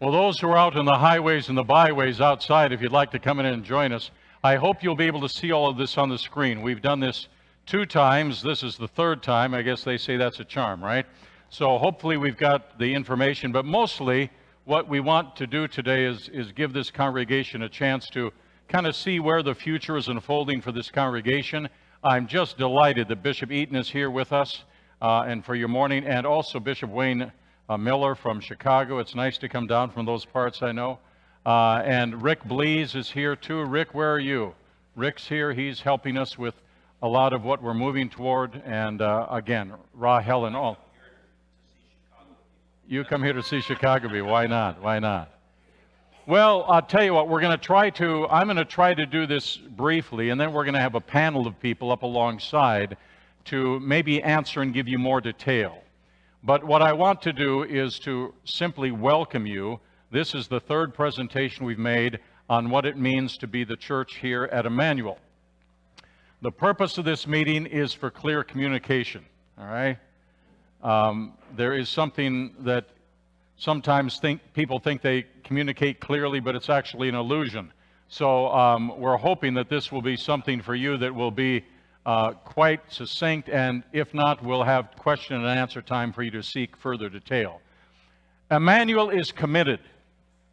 Well, those who are out in the highways and the byways outside, if you'd like to come in and join us, I hope you'll be able to see all of this on the screen. We've done this 2 times. This is the 3rd time. I guess they say that's a charm, right? So hopefully we've got the information, but mostly what we want to do today is give this congregation a chance to kind of see where the future is unfolding for this congregation. I'm just delighted that Bishop Eaton is here with us and for your morning, and also Bishop Wayne Miller from Chicago. It's nice to come down from those parts, I know. And Rick Blees is here too. Rick, where are you? Rick's here. He's helping us with a lot of what we're moving toward. And again, Rahel and all. You come here to see Chicago. Why not? Why not? Well, I'll tell you what, I'm going to try to do this briefly, and then we're going to have a panel of people up alongside to maybe answer and give you more detail. But what I want to do is to simply welcome you. This is the 3rd presentation we've made on what it means to be the church here at Emmanuel. The purpose of this meeting is for clear communication, all right? There is something that sometimes people think they communicate clearly, but it's actually an illusion. So we're hoping that this will be something for you that will be quite succinct, and if not, we'll have question and answer time for you to seek further detail. Emmanuel is committed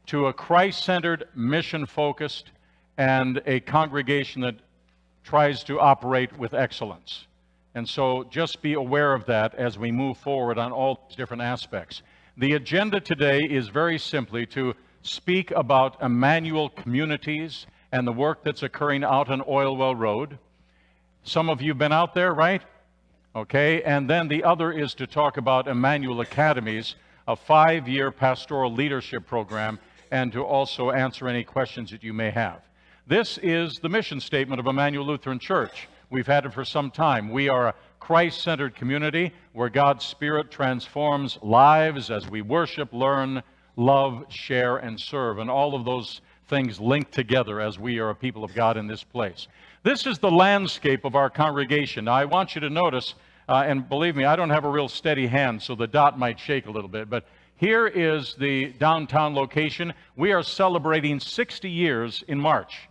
to a Christ-centered, mission-focused, and a congregation that tries to operate with excellence. And so just be aware of that as we move forward on all these different aspects. The agenda today is very simply to speak about Emmanuel Communities and the work that's occurring out on Oilwell Road. Some of you have been out there, right? Okay, and then the other is to talk about Emmanuel Academies, a 5-year pastoral leadership program, and to also answer any questions that you may have. This is the mission statement of Emmanuel Lutheran Church. We've had it for some time. We are a Christ-centered community where God's Spirit transforms lives as we worship, learn, love, share, and serve. And all of those things link together as we are a people of God in this place. This is the landscape of our congregation. Now, I want you to notice, and believe me, I don't have a real steady hand, so the dot might shake a little bit, but here is the downtown location. We are celebrating 60 years in March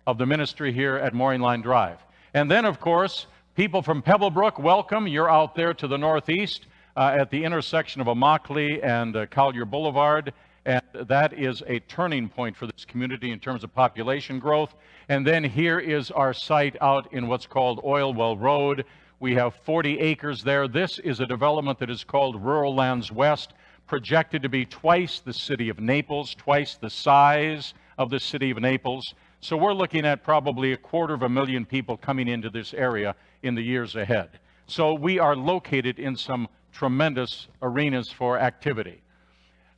of the ministry here at Mooring Line Drive. And then, of course, people from Pebblebrook, welcome. You're out there to the northeast at the intersection of Immokalee and Collier Boulevard. And that is a turning point for this community in terms of population growth. And then here is our site out in what's called Oilwell Road. We have 40 acres there. This is a development that is called Rural Lands West, projected to be twice the city of Naples, twice the size of the city of Naples. So we're looking at probably 250,000 people coming into this area in the years ahead. So we are located in some tremendous arenas for activity.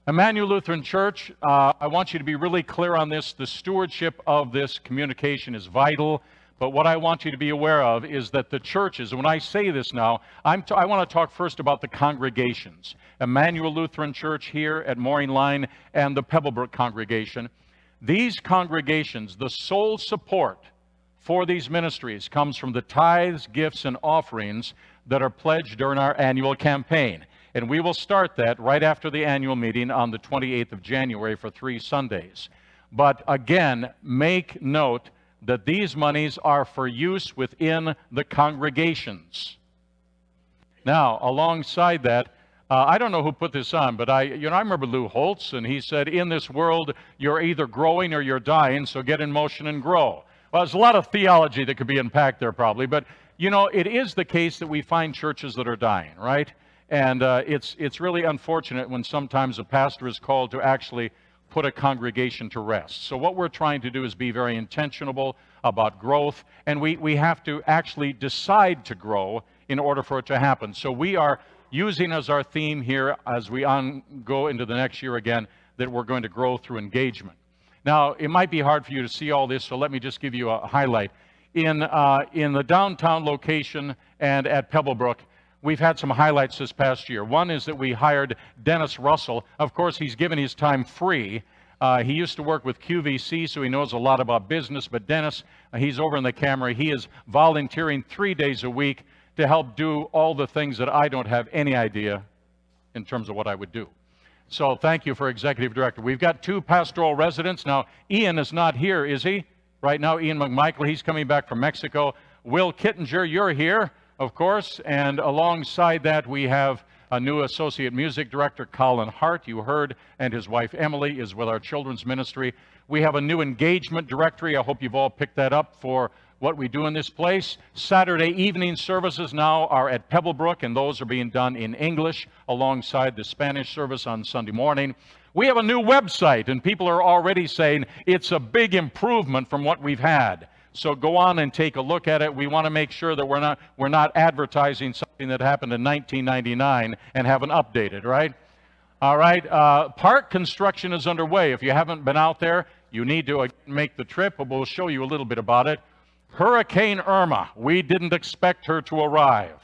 Emmanuel Lutheran Church, I want you to be really clear on this. The stewardship of this communication is vital, but what I want you to be aware of is that the churches, and when I say this now, I want to talk first about the congregations. Emmanuel Lutheran Church here at Mooring Line and the Pebblebrook congregation. These congregations, the sole support for these ministries comes from the tithes, gifts, and offerings that are pledged during our annual campaign. And we will start that right after the annual meeting on the 28th of January for 3 Sundays. But again, make note that these monies are for use within the congregations. Now, alongside that, I don't know who put this on, but I remember Lou Holtz, and he said, in this world, you're either growing or you're dying, so get in motion and grow. Well, there's a lot of theology that could be unpacked there probably, but, it is the case that we find churches that are dying, right? And it's really unfortunate when sometimes a pastor is called to actually put a congregation to rest. So what we're trying to do is be very intentional about growth, and we have to actually decide to grow in order for it to happen. So we are using as our theme here as we go into the next year again, that we're going to grow through engagement. Now, it might be hard for you to see all this, so let me just give you a highlight. In the downtown location and at Pebblebrook, we've had some highlights this past year. One is that we hired Dennis Russell. Of course, he's given his time free. He used to work with QVC, so he knows a lot about business, but Dennis, he's over in the camera. He is volunteering 3 days a week to help do all the things that I don't have any idea in terms of what I would do. So thank you for Executive Director. We've got 2 pastoral residents. Now, Ian is not here, is he? Right now, Ian McMichael, he's coming back from Mexico. Will Kittinger, you're here, of course. And alongside that, we have a new Associate Music Director, Colin Hart, you heard, and his wife, Emily, is with our children's ministry. We have a new engagement directory. I hope you've all picked that up for what we do in this place. Saturday evening services now are at Pebblebrook, and those are being done in English alongside the Spanish service on Sunday morning. We have a new website, and people are already saying it's a big improvement from what we've had. So go on and take a look at it. We want to make sure that we're not advertising something that happened in 1999 and haven't updated, right? All right, park construction is underway. If you haven't been out there, you need to make the trip, but we'll show you a little bit about it. Hurricane Irma, we didn't expect her to arrive,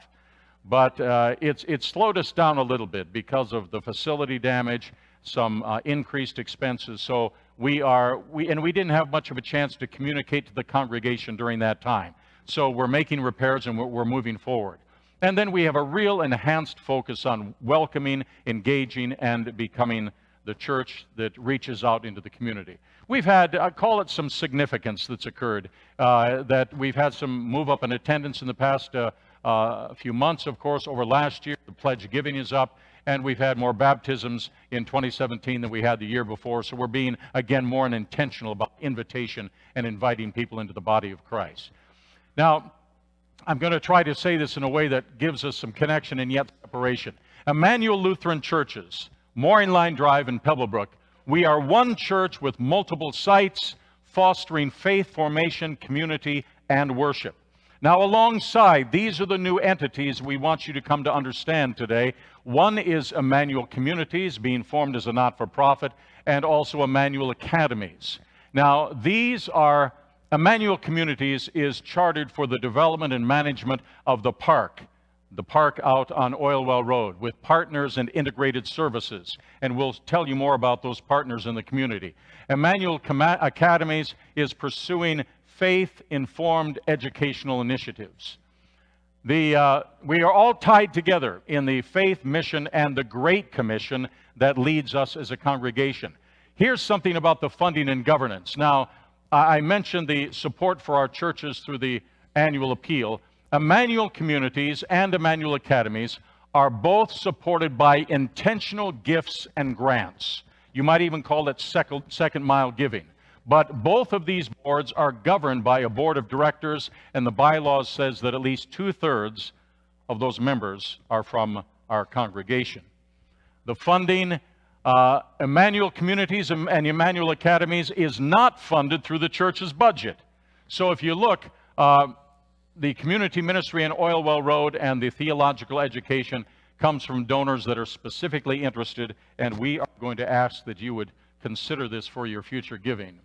but it's slowed us down a little bit because of the facility damage, some increased expenses. So we didn't have much of a chance to communicate to the congregation during that time. So we're making repairs and we're moving forward. And then we have a real enhanced focus on welcoming, engaging, and becoming the church that reaches out into the community. We've had, call it some significance that's occurred, that we've had some move up in attendance in the past few months, of course. Over last year, the pledge giving is up, and we've had more baptisms in 2017 than we had the year before. So we're being, again, more intentional about invitation and inviting people into the body of Christ. Now, I'm going to try to say this in a way that gives us some connection and yet separation. Emmanuel Lutheran churches, Mooring Line Drive in Pebblebrook, we are one church with multiple sites, fostering faith formation, community, and worship. Now, alongside, these are the new entities we want you to come to understand today. One is Emmanuel Communities, being formed as a not-for-profit, and also Emmanuel Academies. Now, these are, Emmanuel Communities is chartered for the development and management of the park out on Oilwell Road, with partners and integrated services. And we'll tell you more about those partners in the community. Emmanuel Academies is pursuing faith-informed educational initiatives. We are all tied together in the faith mission and the Great Commission that leads us as a congregation. Here's something about the funding and governance. Now, I mentioned the support for our churches through the annual appeal. Emmanuel Communities and Emmanuel Academies are both supported by intentional gifts and grants. You might even call it second mile giving. But both of these boards are governed by a board of directors, and the bylaws says that at least 2/3 of those members are from our congregation. The funding, Emmanuel Communities and Emmanuel Academies is not funded through the church's budget. So if you look, the community ministry in Oilwell Road and the theological education comes from donors that are specifically interested, and we are going to ask that you would consider this for your future giving.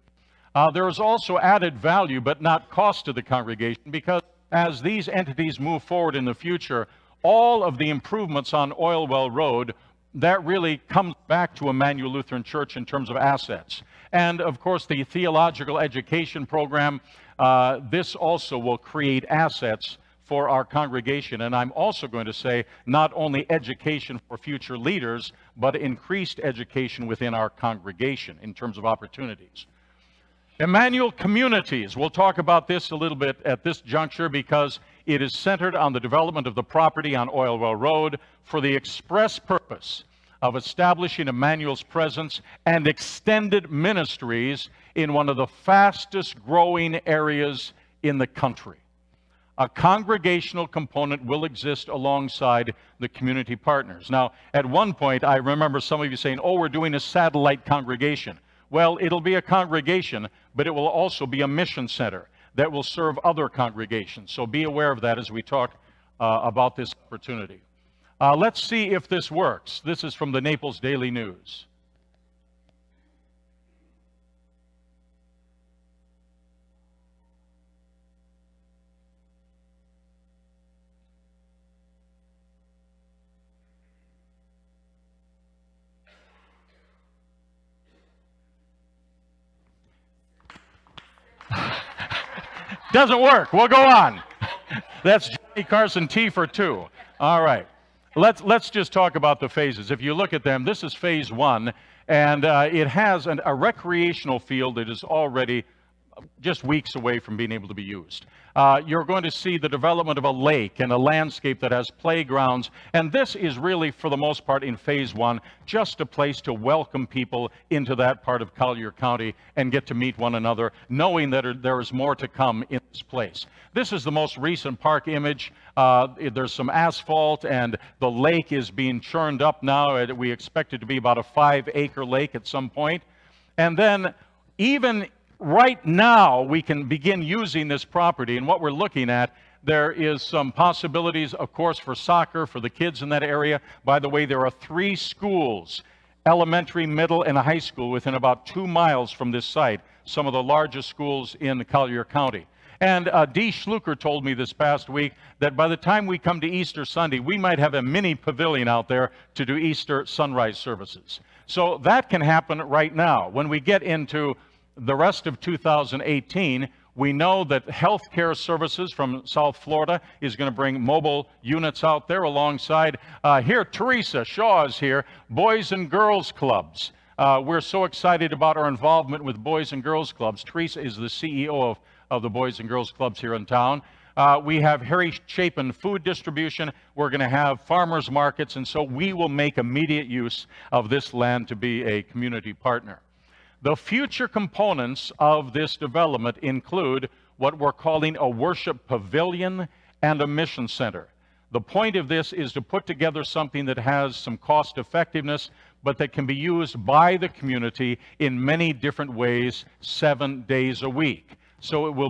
There is also added value, but not cost to the congregation, because as these entities move forward in the future, all of the improvements on Oilwell Road, that really comes back to Emmanuel Lutheran Church in terms of assets. And of course, the theological education program, this also will create assets for our congregation. And I'm also going to say not only education for future leaders, but increased education within our congregation in terms of opportunities. Emmanuel Communities, we'll talk about this a little bit at this juncture because it is centered on the development of the property on Oilwell Road for the express purpose of establishing Emmanuel's presence and extended ministries in one of the fastest growing areas in the country. A congregational component will exist alongside the community partners. Now, at one point, I remember some of you saying, oh, we're doing a satellite congregation. Well, it'll be a congregation, but it will also be a mission center that will serve other congregations. So be aware of that as we talk about this opportunity. Let's see if this works. This is from the Naples Daily News. Doesn't work. We'll go on. That's Johnny Carson T for 2. All right. Let's just talk about the phases. If you look at them, this is phase one, and it has a recreational field that is already just weeks away from being able to be used. You're going to see the development of a lake and a landscape that has playgrounds, and this is really, for the most part, in phase one, just a place to welcome people into that part of Collier County and get to meet one another, knowing that there is more to come in this place. This is the most recent park image. There's some asphalt, and the lake is being churned up now. We expect it to be about a 5-acre lake at some point. And then even right now, we can begin using this property, and what we're looking at, there is some possibilities, of course, for soccer, for the kids in that area. By the way, there are 3 schools, elementary, middle, and a high school, within about 2 miles from this site, some of the largest schools in Collier County. And Dee Schluker told me this past week that by the time we come to Easter Sunday, we might have a mini pavilion out there to do Easter sunrise services. So that can happen right now. When we get into the rest of 2018, we know that healthcare services from South Florida is going to bring mobile units out there alongside. Here, Teresa Shaw is here, Boys and Girls Clubs. We're so excited about our involvement with Boys and Girls Clubs. Teresa is the CEO of the Boys and Girls Clubs here in town. We have Harry Chapin food distribution. We're going to have farmers markets, and so we will make immediate use of this land to be a community partner. The future components of this development include what we're calling a worship pavilion and a mission center. The point of this is to put together something that has some cost effectiveness, but that can be used by the community in many different ways, 7 days a week. So it will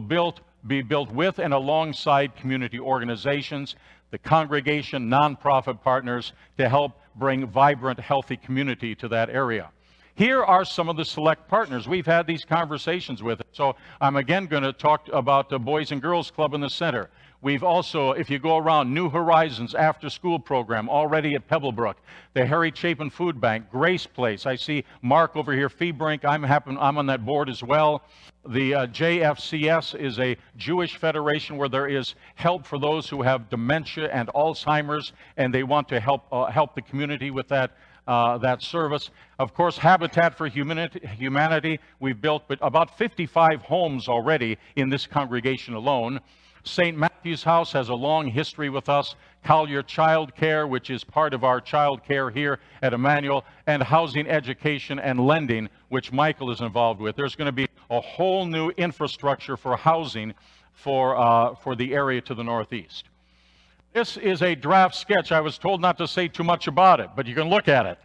be built with and alongside community organizations, the congregation, nonprofit partners, to help bring vibrant, healthy community to that area. Here are some of the select partners. We've had these conversations with. So I'm again going to talk about the Boys and Girls Club in the center. We've also, if you go around, New Horizons after-school program already at Pebblebrook, the Harry Chapin Food Bank, Grace Place. I see Mark over here, Feebrink. I'm on that board as well. The JFCS is a Jewish federation where there is help for those who have dementia and Alzheimer's, and they want to help the community with that service. Of course, Habitat for Humanity, we've built about 55 homes already in this congregation alone. St. Matthew's House has a long history with us. Collier Child Care, which is part of our child care here at Emmanuel, and Housing, Education, and Lending, which Michael is involved with. There's going to be a whole new infrastructure for housing for the area to the northeast. This is a draft sketch. I was told not to say too much about it, but you can look at it.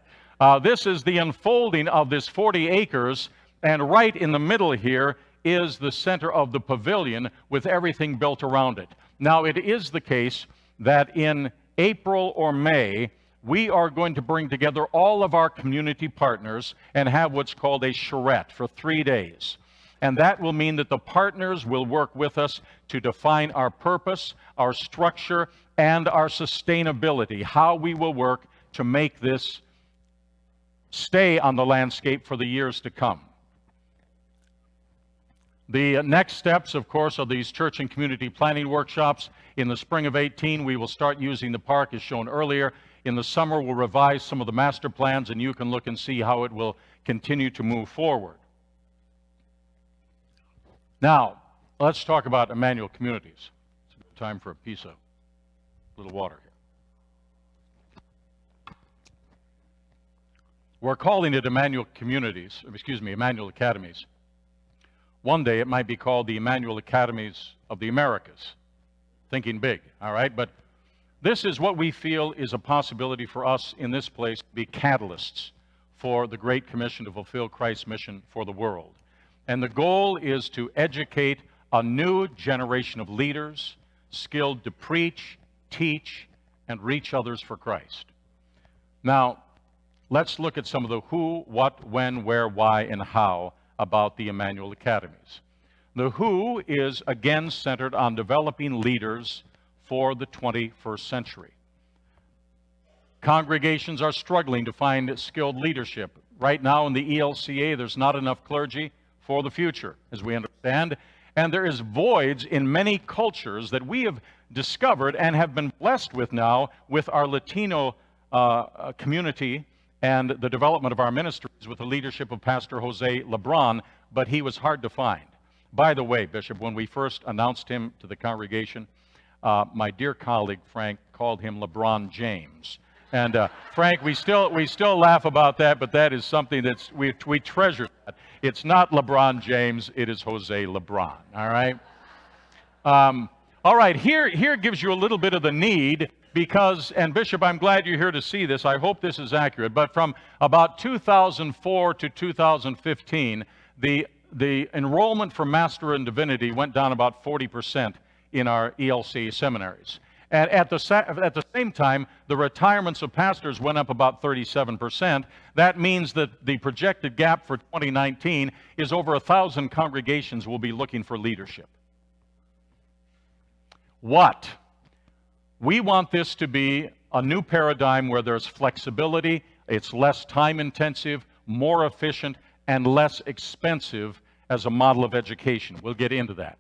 This is the unfolding of this 40 acres, and right in the middle here is the center of the pavilion with everything built around it. Now, it is the case that in April or May, we are going to bring together all of our community partners and have what's called a charrette for 3 days. And that will mean that the partners will work with us to define our purpose, our structure, and our sustainability, how we will work to make this stay on the landscape for the years to come. The next steps, of course, are these church and community planning workshops. In the spring of 18, we will start using the park as shown earlier. In the summer, we'll revise some of the master plans, and you can look and see how it will continue to move forward. Now, let's talk about Emmanuel Communities. It's a good time for a piece of little water here. We're calling it Emmanuel Academies. One day it might be called the Emmanuel Academies of the Americas. Thinking big, all right? But this is what we feel is a possibility for us in this place to be catalysts for the Great Commission to fulfill Christ's mission for the world. And the goal is to educate a new generation of leaders skilled to preach, teach, and reach others for Christ. Now, let's look at some of the who, what, when, where, why, and how about the Emmanuel Academies. The who is again centered on developing leaders for the 21st century. Congregations are struggling to find skilled leadership. Right now in the ELCA, there's not enough clergy for the future, as we understand, and there is voids in many cultures that we have discovered and have been blessed with now with our Latino community and the development of our ministries with the leadership of Pastor Jose Lebron, but he was hard to find. By the way, Bishop, when we first announced him to the congregation, my dear colleague Frank called him LeBron James. And Frank, we still laugh about that, but that is something that's we treasure that. It's not LeBron James, it is Jose Lebron. All right. All right. Here gives you a little bit of the need because, and Bishop, I'm glad you're here to see this. I hope this is accurate. But from about 2004 to 2015, the enrollment for Master in Divinity went down about 40% in our ELC seminaries. And at the same time, the retirements of pastors went up about 37%. That means that the projected gap for 2019 is over 1,000 congregations will be looking for leadership. What? We want this to be a new paradigm where there's flexibility, it's less time intensive, more efficient, and less expensive as a model of education. We'll get into that.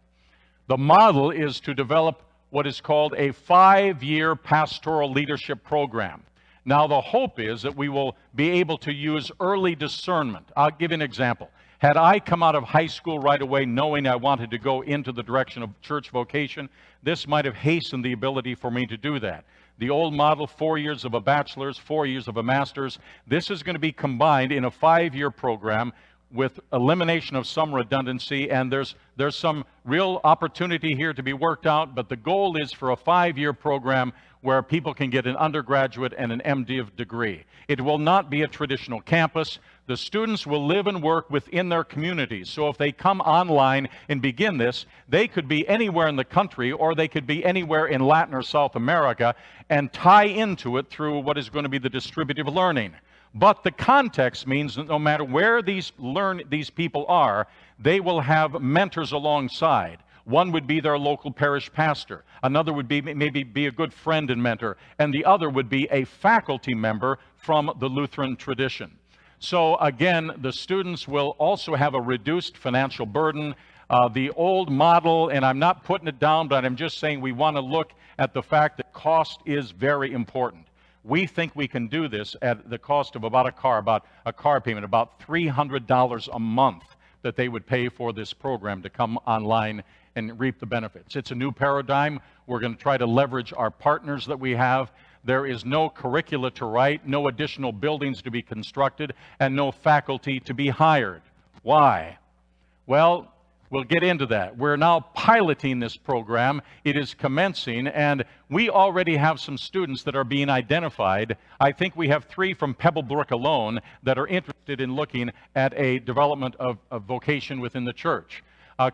The model is to develop what is called a 5-year pastoral leadership program. Now, the hope is that we will be able to use early discernment. I'll give you an example. Had I come out of high school right away knowing I wanted to go into the direction of church vocation, this might have hastened the ability for me to do that. The old model, 4 years of a bachelor's, 4 years of a master's, this is going to be combined in a 5-year program with elimination of some redundancy, and there's some real opportunity here to be worked out, but the goal is for a 5-year program where people can get an undergraduate and an MD degree. It will not be a traditional campus. The students will live and work within their communities. So if they come online and begin this, they could be anywhere in the country or they could be anywhere in Latin or South America and tie into it through what is going to be the distributive learning. But the context means that no matter where these people are, they will have mentors alongside. One would be their local parish pastor. Another would be maybe be a good friend and mentor. And the other would be a faculty member from the Lutheran tradition. So again, the students will also have a reduced financial burden. The old model, and I'm not putting it down, but I'm just saying we want to look at the fact that cost is very important. We think we can do this at the cost of about a car payment, about $300 a month that they would pay for this program to come online and reap the benefits. It's a new paradigm. We're going to try to leverage our partners that we have. There is no curricula to write, no additional buildings to be constructed, and no faculty to be hired. Why? Well, we'll get into that. We're now piloting this program. It is commencing, and we already have some students that are being identified. I think we have 3 from Pebblebrook alone that are interested in looking at a development of vocation within the church.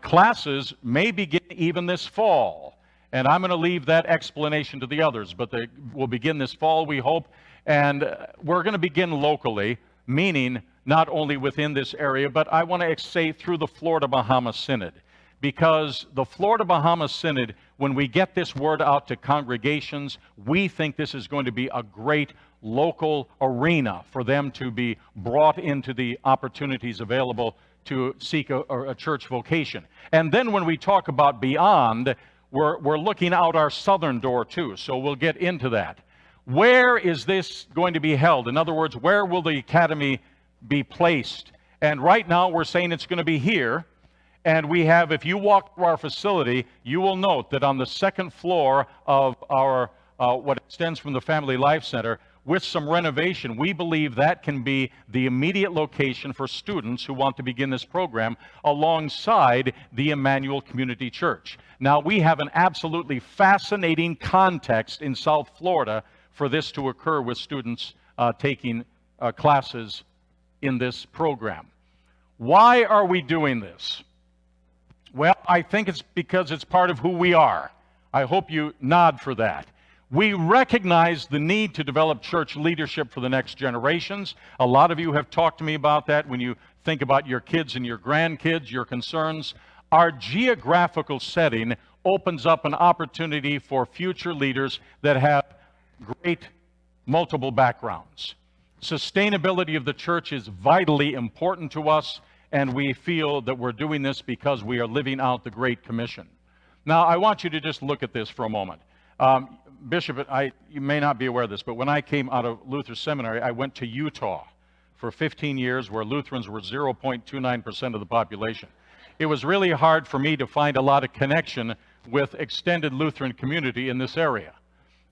Classes may begin even this fall, and I'm going to leave that explanation to the others, but they will begin this fall, we hope, and we're going to begin locally, meaning not only within this area, but I want to say through the Florida-Bahama Synod. Because the Florida-Bahama Synod, when we get this word out to congregations, we think this is going to be a great local arena for them to be brought into the opportunities available to seek a church vocation. And then when we talk about beyond, we're looking out our southern door too, so we'll get into that. Where is this going to be held? In other words, where will the academy be placed? And right now we're saying it's going to be here, and we have, if you walk through our facility, you will note that on the second floor of our what extends from the Family Life Center, with some renovation, we believe that can be the immediate location for students who want to begin this program alongside the Emmanuel Community Church. Now, we have an absolutely fascinating context in South Florida for this to occur with students taking classes in this program. Why are we doing this? Well, I think it's because it's part of who we are. I hope you nod for that. We recognize the need to develop church leadership for the next generations. A lot of you have talked to me about that when you think about your kids and your grandkids, your concerns. Our geographical setting opens up an opportunity for future leaders that have great multiple backgrounds. Sustainability of the church is vitally important to us, and we feel that we're doing this because we are living out the Great Commission. Now, I want you to just look at this for a moment. Bishop, you may not be aware of this, but when I came out of Luther Seminary, I went to Utah for 15 years, where Lutherans were 0.29% of the population. It was really hard for me to find a lot of connection with extended Lutheran community in this area.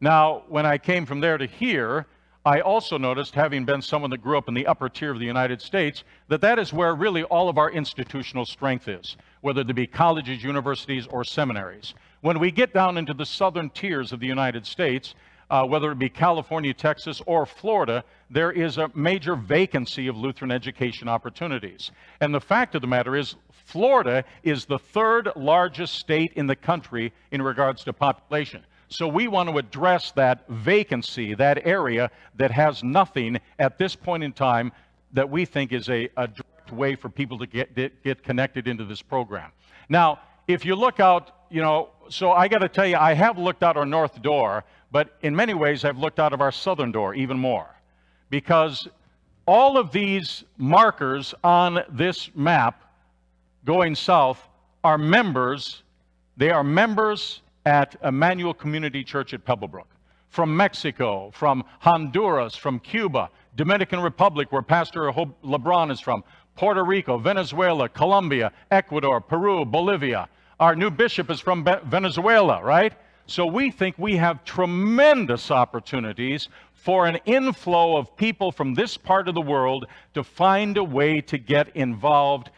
Now, when I came from there to here, I also noticed, having been someone that grew up in the upper tier of the United States, that that is where really all of our institutional strength is, whether they be colleges, universities, or seminaries. When we get down into the southern tiers of the United States, whether it be California, Texas, or Florida, there is a major vacancy of Lutheran education opportunities. And the fact of the matter is, Florida is the third largest state in the country in regards to population. So we want to address that vacancy, that area that has nothing at this point in time, that we think is a direct way for people to get connected into this program. Now, if you look out, so I got to tell you, I have looked out our north door, but in many ways I've looked out of our southern door even more, because all of these markers on this map going south are members. They are members at Emmanuel Community Church at Pebblebrook, from Mexico, from Honduras, from Cuba, Dominican Republic, where Pastor LeBron is from, Puerto Rico, Venezuela, Colombia, Ecuador, Peru, Bolivia. Our new bishop is from Venezuela, right? So we think we have tremendous opportunities for an inflow of people from this part of the world to find a way to get involved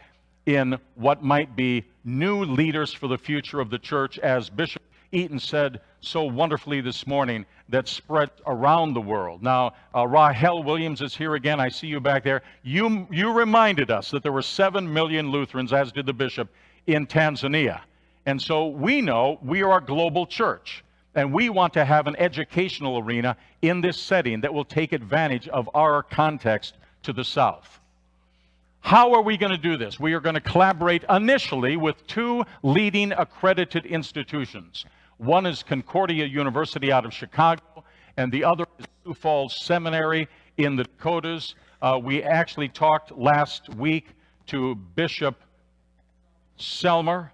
in what might be new leaders for the future of the church, as Bishop Eaton said so wonderfully this morning, that spread around the world. Now, Rahel Williams is here again. I see you back there. You reminded us that there were 7 million Lutherans, as did the bishop, in Tanzania. And so we know we are a global church, and we want to have an educational arena in this setting that will take advantage of our context to the south. How are we going to do this? We are going to collaborate initially with 2 leading accredited institutions. One is Concordia University out of Chicago, and the other is Sioux Falls Seminary in the Dakotas. We actually talked last week to Bishop Zelmer,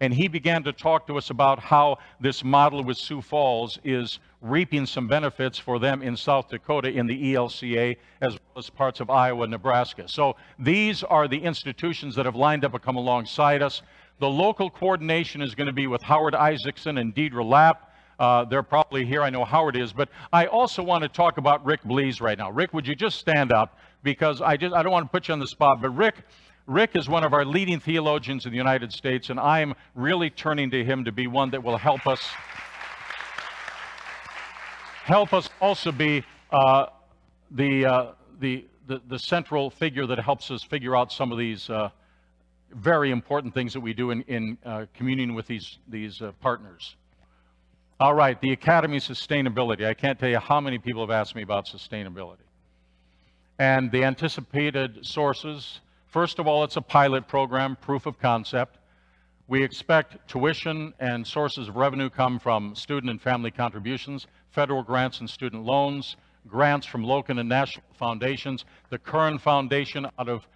and he began to talk to us about how this model with Sioux Falls is reaping some benefits for them in South Dakota in the ELCA, as well as parts of Iowa and Nebraska. So these are the institutions that have lined up to come alongside us. The local coordination is going to be with Howard Isaacson and Deidre Lapp. They're probably here. I know Howard is. But I also want to talk about Rick Blees right now. Rick, would you just stand up? Because I don't want to put you on the spot, but Rick is one of our leading theologians in the United States, and I am really turning to him to be one that will help us also be the central figure that helps us figure out some of these very important things that we do in communion with these partners. All right, the Academy sustainability. I can't tell you how many people have asked me about sustainability. And the anticipated sources. First of all, it's a pilot program, proof of concept. We expect tuition and sources of revenue come from student and family contributions, federal grants and student loans, grants from local and national foundations. The Curran Foundation out of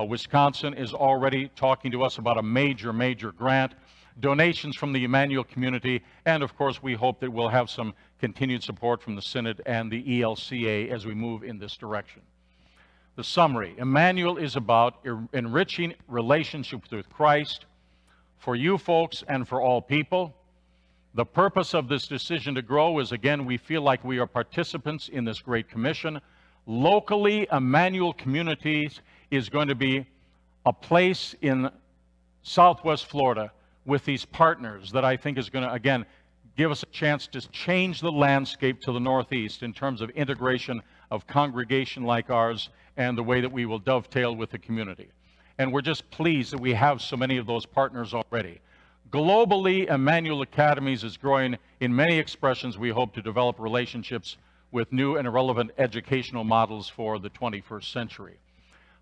Wisconsin is already talking to us about a major grant. Donations from the Emmanuel community, and of course we hope that we'll have some continued support from the Synod and the ELCA as we move in this direction. The summary: Emmanuel is about enriching relationships with Christ for you folks and for all people. The purpose of this decision to grow is, again, we feel like we are participants in this Great Commission. Locally, Emmanuel Communities is going to be a place in Southwest Florida with these partners that I think is going to, again, give us a chance to change the landscape to the Northeast in terms of integration of congregation like ours and the way that we will dovetail with the community. And we're just pleased that we have so many of those partners already. Globally, Emmanuel Academies is growing in many expressions. We hope to develop relationships with new and relevant educational models for the 21st century.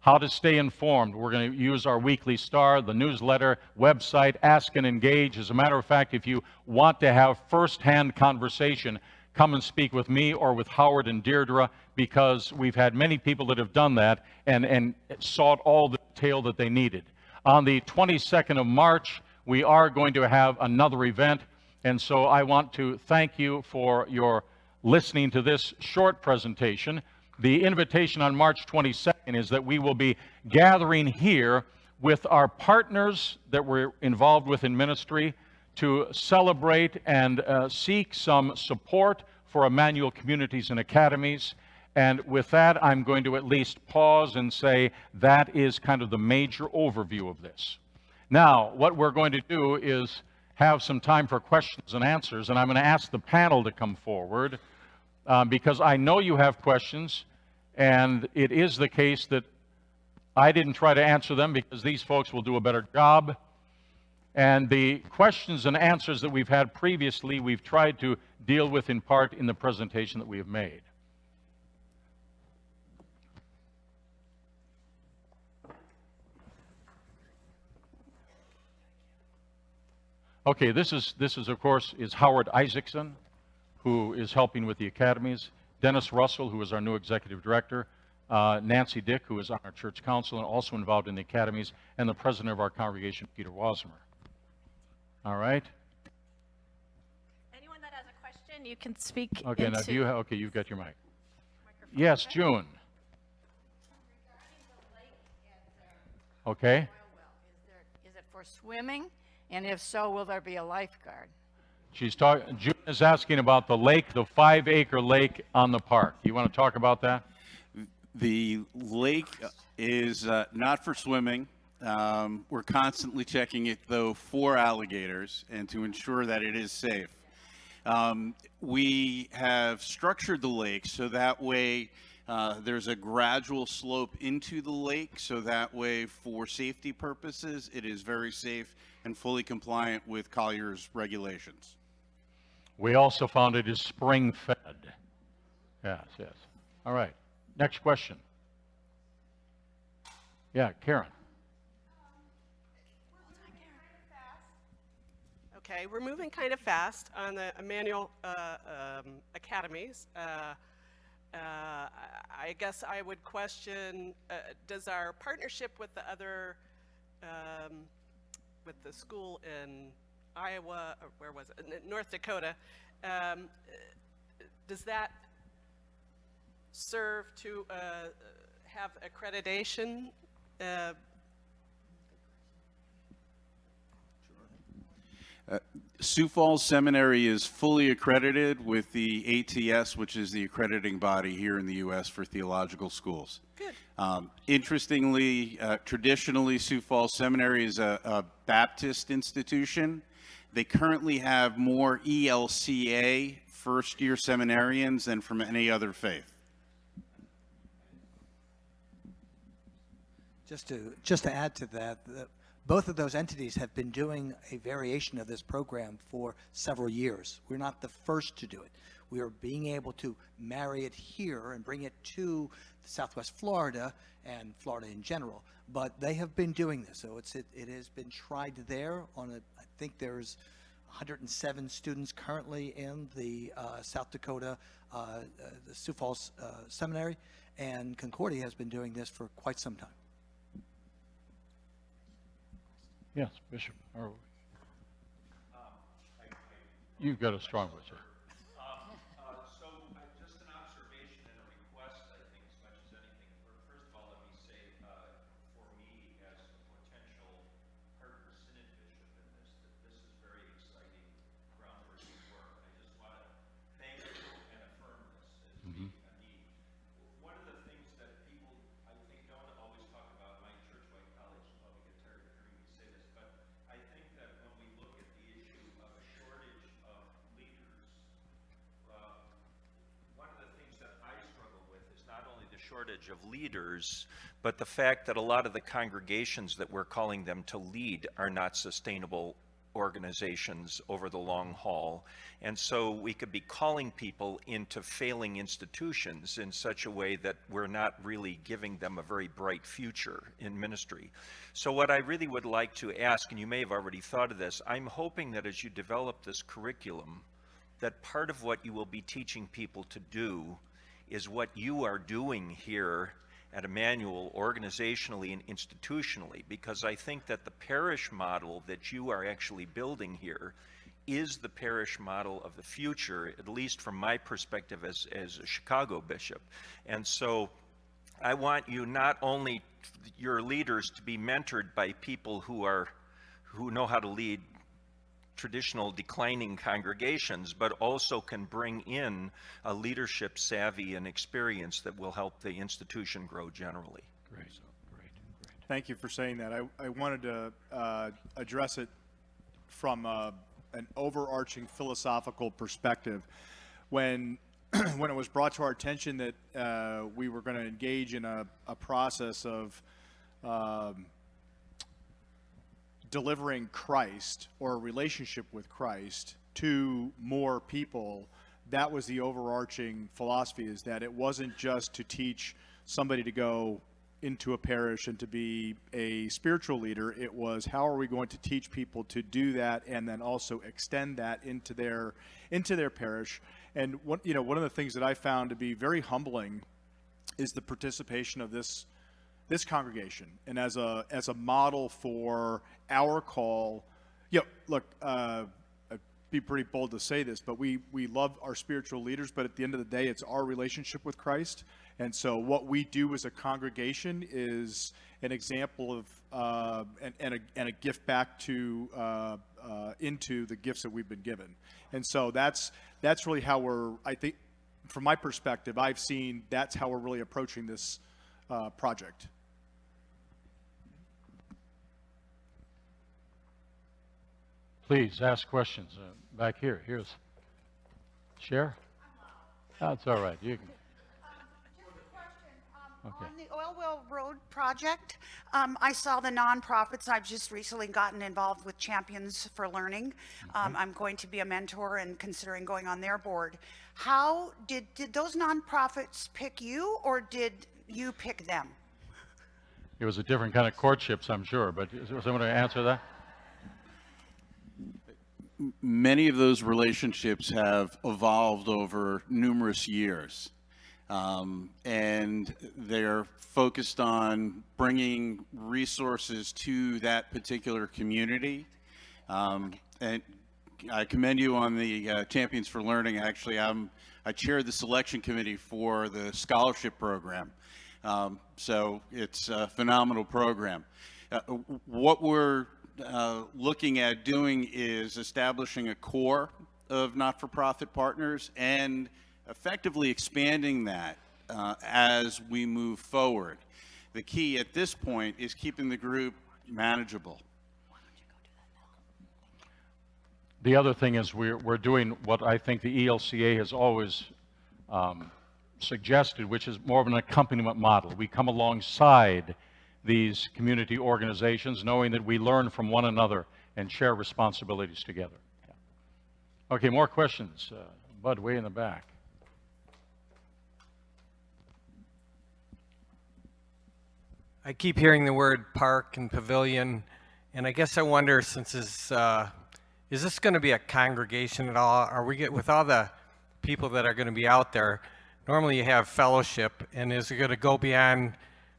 How to stay informed. We're going to use our weekly star, the newsletter, website, Ask and Engage. As a matter of fact, if you want to have first-hand conversation, come and speak with me or with Howard and Deirdre, because we've had many people that have done that and sought all the detail that they needed. On the 22nd of March, we are going to have another event, And so I want to thank you for your listening to this short presentation. The invitation on March 22nd is that we will be gathering here with our partners that we're involved with in ministry to celebrate and seek some support for Emmanuel Communities and Academies. And with that, I'm going to at least pause and say that is kind of the major overview of this. Now, what we're going to do is have some time for questions and answers, and I'm going to ask the panel to come forward because I know you have questions, and it is the case that I didn't try to answer them because these folks will do a better job. And the questions and answers that we've had previously, we've tried to deal with in part in the presentation that we have made. Okay, this is of course is Howard Isaacson, who is helping with the academies. Dennis Russell, who is our new executive director. Nancy Dick, who is on our church council and also involved in the academies, and the president of our congregation, Peter Wasmer. All right. Anyone that has a question, you can speak. Okay, now okay, you've got your mic. Yes, June. Okay. Is it for swimming? And if so, will there be a lifeguard? June is asking about the lake, the 5-acre lake on the park. You want to talk about that? The lake is not for swimming. We're constantly checking it, though, for alligators and to ensure that it is safe. We have structured the lake so that way there's a gradual slope into the lake, so that way for safety purposes it is very safe and fully compliant with Collier's regulations. We also found it is spring fed. Yes, yes. All right. Next question. Yeah, Karen. Okay, we're moving kind of fast on the Emmanuel Academies. I guess I would question, does our partnership with the other, with the school in Iowa, or where was it, North Dakota, does that serve to have accreditation? Sioux Falls Seminary is fully accredited with the ATS, which is the accrediting body here in the U.S. for theological schools. Good. Interestingly, traditionally, Sioux Falls Seminary is a Baptist institution. They currently have more ELCA first-year seminarians than from any other faith. Just to add to that, both of those entities have been doing a variation of this program for several years. We're not the first to do it. We are being able to marry it here and bring it to Southwest Florida and Florida in general. But they have been doing this, so it has been tried there. I think there's 107 students currently in the South Dakota, the Sioux Falls Seminary, and Concordia has been doing this for quite some time. Yes, Bishop. You've got a strong voice, sir. So just an observation and a request, I think, as much as anything. First of all, let me say, for me, as a potential partner synod bishop in this, that this is very exciting, groundbreaking work. I just want to thank you and affirm this as being a need. One of the things that people, I think, don't always talk about, my church-wide colleagues will probably get tired of hearing me say this, but I think that when we look at the issue of a shortage of leaders, one of the things that I struggle with is not only the shortage of leaders, but the fact that a lot of the congregations that we're calling them to lead are not sustainable organizations over the long haul. And so we could be calling people into failing institutions in such a way that we're not really giving them a very bright future in ministry. So what I really would like to ask, and you may have already thought of this, I'm hoping that as you develop this curriculum, that part of what you will be teaching people to do is what you are doing here at Emmanuel organizationally and institutionally, because I think that the parish model that you are actually building here is the parish model of the future, at least from my perspective as a Chicago bishop. And so I want you, not only your leaders, to be mentored by people who know how to lead traditional declining congregations, but also can bring in a leadership savvy and experience that will help the institution grow generally. Great. Thank you for saying that. I wanted to address it from an overarching philosophical perspective. When when it was brought to our attention that we were going to engage in a process of delivering Christ or a relationship with Christ to more people, that was the overarching philosophy, is that it wasn't just to teach somebody to go into a parish and to be a spiritual leader. It was, how are we going to teach people to do that and then also extend that into their parish. And one of the things that I found to be very humbling is the participation of this congregation, and as a model for our call. Look, I'd be pretty bold to say this, but we love our spiritual leaders, but at the end of the day, it's our relationship with Christ. And so what we do as a congregation is an example of and a gift back to into the gifts that we've been given. And so that's really how I think, from my perspective, I've seen that's how we're really approaching this project. Please ask questions. Back here. Here's Share. That's all right. You can. Okay. On the Oilwell Road project, I saw the nonprofits. I've just recently gotten involved with Champions for Learning. I'm going to be a mentor and considering going on their board. How did those nonprofits pick you, or did you pick them? It was a different kind of courtships, I'm sure, but is there someone to answer that? Many of those relationships have evolved over numerous years. And they're focused on bringing resources to that particular community. And I commend you on the Champions for Learning. Actually, I chair the selection committee for the scholarship program. So it's a phenomenal program. What we're looking at doing is establishing a core of not-for-profit partners and effectively expanding that as we move forward. The key at this point is keeping the group manageable. The other thing is we're doing what I think the ELCA has always suggested, which is more of an accompaniment model. We come alongside these community organizations, knowing that we learn from one another and share responsibilities together. Yeah. Okay, more questions. Bud, way in the back. I keep hearing the word park and pavilion, and I guess I wonder, since is this going to be a congregation at all? Are we with all the people that are going to be out there? Normally you have fellowship, and is it going to go beyond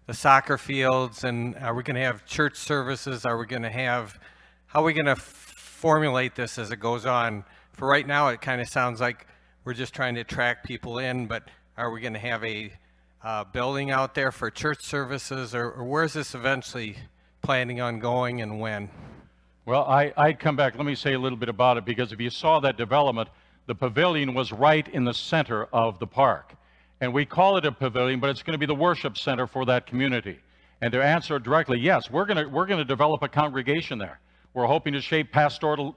the soccer fields? And are we going to have church services? How are we going to formulate this as it goes on? For right now, it kind of sounds like we're just trying to attract people in, but are we going to have a building out there for church services, or where's this eventually planning on going, and when? Well, I'd come back. Let me say a little bit about it, because if you saw that development, the pavilion was right in the center of the park. And we call it a pavilion, but it's going to be the worship center for that community. And to answer directly, yes, we're going to develop a congregation there. We're hoping to shape pastoral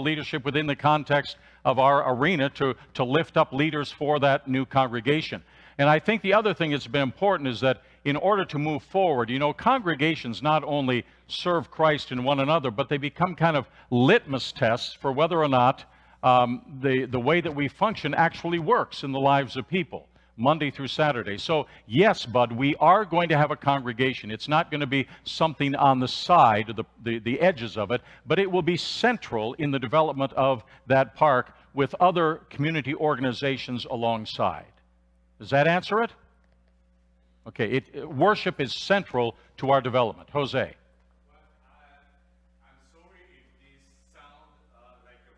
leadership within the context of our arena to lift up leaders for that new congregation. And I think the other thing that's been important is that in order to move forward, congregations not only serve Christ in one another, but they become kind of litmus tests for whether or not the way that we function actually works in the lives of people, Monday through Saturday. So yes, Bud, we are going to have a congregation. It's not going to be something on the side, the edges of it, but it will be central in the development of that park with other community organizations alongside. Does that answer it? Okay, worship is central to our development. Jose. I'm sorry if this sounds like a